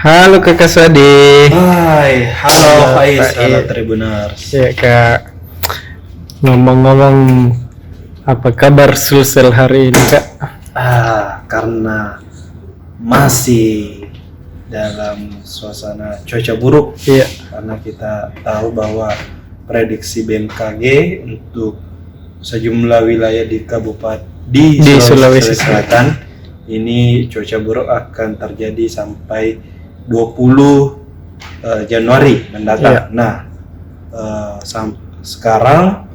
Halo Kakak Swadi. Hai, halo Faiz, Pak halo I. Tribuners. Ya Kak, ngomong-ngomong apa kabar Sulsel hari ini Kak? Karena masih dalam suasana cuaca buruk, Iya, karena kita tahu bahwa prediksi BMKG untuk sejumlah wilayah di Di Sulawesi Selatan ini cuaca buruk akan terjadi sampai 20 Januari mendatang. Iya. Nah, sekarang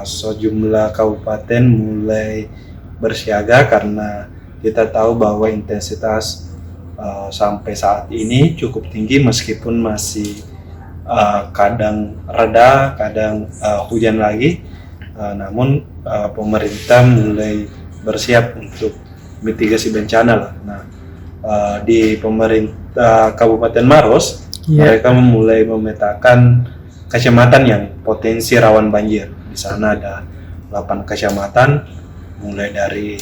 sejumlah kabupaten mulai bersiaga karena kita tahu bahwa intensitas sampai saat ini cukup tinggi meskipun masih kadang reda, kadang hujan lagi. Namun pemerintah mulai bersiap untuk mitigasi bencana lah. Nah, di pemerintah Kabupaten Maros, mereka mulai memetakan kecamatan yang potensi rawan banjir. Di sana ada 8 kecamatan, mulai dari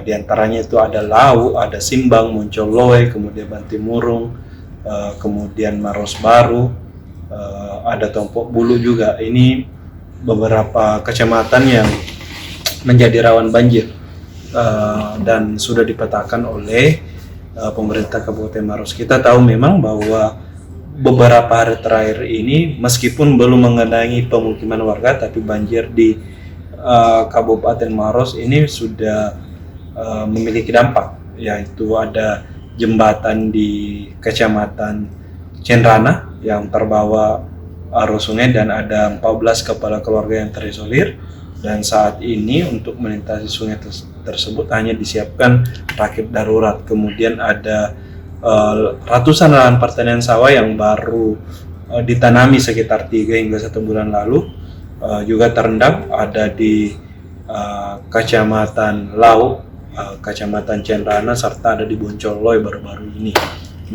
diantaranya itu ada Lau, ada Simbang, Moncoloe, kemudian Bantimurung, kemudian Maros Baru, ada Tompok Bulu juga. Ini beberapa kecamatan yang menjadi rawan banjir dan sudah dipetakan oleh pemerintah Kabupaten Maros. Kita tahu memang bahwa beberapa hari terakhir ini meskipun belum mengenangi pemukiman warga, tapi banjir di Kabupaten Maros ini sudah memiliki dampak, yaitu ada jembatan di Kecamatan Cenrana yang terbawa arus sungai dan ada 14 kepala keluarga yang terisolir. Dan saat ini untuk melintasi sungai tersebut hanya disiapkan rakit darurat. Kemudian ada ratusan lahan pertanian sawah yang baru ditanami sekitar 3 hingga 1 bulan lalu juga terendam. Ada di Kecamatan Lau, Kecamatan Cenrana, serta ada di Boncoloy baru-baru ini.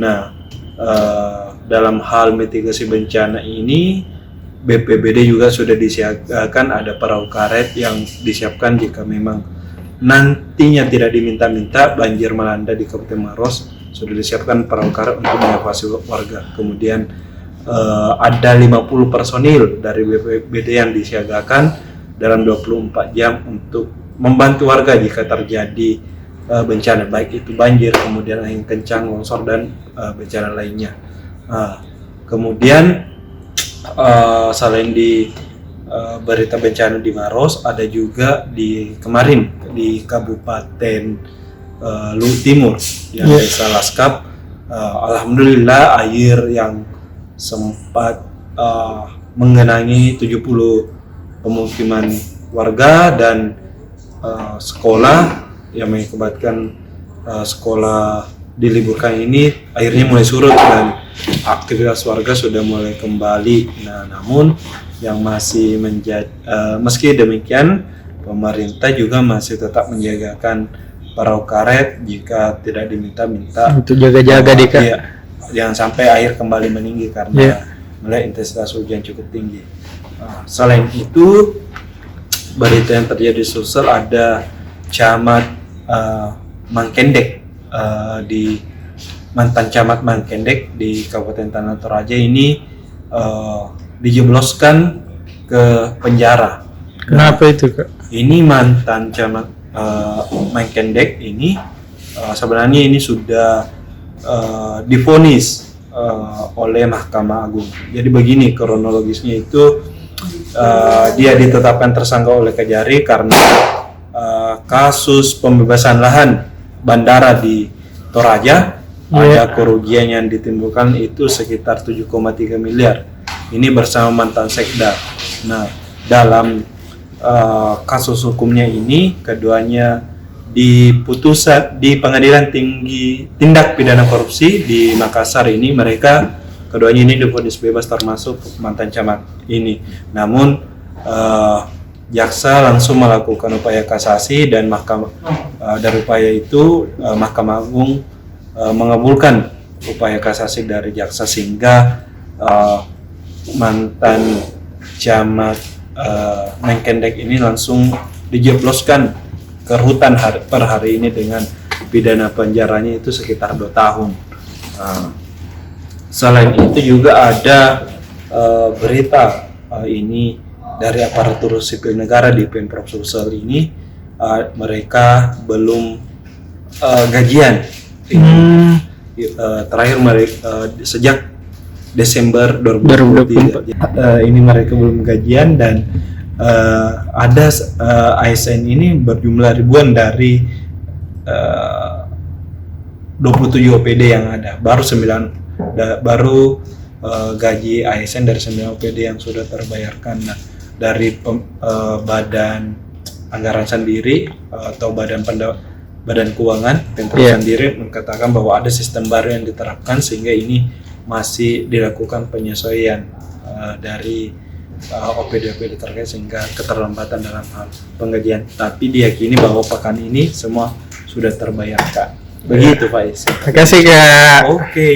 Nah, dalam hal mitigasi bencana ini BPBD juga sudah disiapkan, ada perahu karet yang disiapkan jika memang nantinya tidak diminta-minta banjir melanda di Kabupaten Maros. Sudah disiapkan perahu karet untuk mengevakuasi warga. Kemudian ada 50 personil dari BPBD yang disiagakan dalam 24 jam untuk membantu warga jika terjadi bencana, baik itu banjir, kemudian angin kencang, longsor, dan bencana lainnya. Kemudian selain di berita bencana di Maros, ada juga kemarin di Kabupaten Luwu Timur yang Desa Laskap. Alhamdulillah air yang sempat mengenangi 70 pemukiman warga dan sekolah yang mengakibatkan sekolah diliburkan ini airnya mulai surut dan aktivitas warga sudah mulai kembali. Nah, namun yang masih meski demikian pemerintah juga masih tetap menjagakan perahu karet jika tidak diminta-minta untuk jaga-jaga di Kak. Ya, jangan sampai air kembali meninggi karena mulai intensitas hujan cukup tinggi. Selain itu, berita yang terjadi Sulsel, ada camat Mangkendek di mantan camat Mangkendek di Kabupaten Tanah Toraja ini dijebloskan ke penjara. Kenapa itu Kak? Ini mantan camat Mangkendek ini sebenarnya ini sudah divonis oleh Mahkamah Agung. Jadi begini kronologisnya itu, dia ditetapkan tersangka oleh Kejari karena kasus pembebasan lahan bandara di Toraja. Ada kerugian yang ditimbulkan itu sekitar 7,3 miliar. Ini bersama mantan Sekda. Nah, dalam kasus hukumnya ini, keduanya diputuskan di Pengadilan Tinggi Tindak Pidana Korupsi di Makassar ini. Keduanya ini divonis bebas termasuk mantan camat ini. Namun jaksa langsung melakukan upaya kasasi dan dari upaya itu Mahkamah Agung mengabulkan upaya kasasi dari jaksa sehingga mantan camat Mangkendek ini langsung dijebloskan ke rutan per hari ini dengan pidana penjaranya itu sekitar 2 tahun. Selain itu juga ada berita ini dari aparatur sipil negara di Pemprov Sulsel ini, mereka belum gajian. Terakhir mereka sejak Desember 2023. Ini mereka belum gajian dan ada ASN ini berjumlah ribuan dari 27 OPD yang ada. Baru gaji ASN dari 9 OPD yang sudah terbayarkan. Nah, dari badan anggaran sendiri atau badan keuangan Pemprov sendiri mengatakan bahwa ada sistem baru yang diterapkan sehingga ini masih dilakukan penyesuaian dari OPD terkait sehingga keterlambatan dalam hal penggajian. Tapi diyakini bahwa pekan ini semua sudah terbayarkan. Begitu Pak Is. Terima kasih Kak. Oke.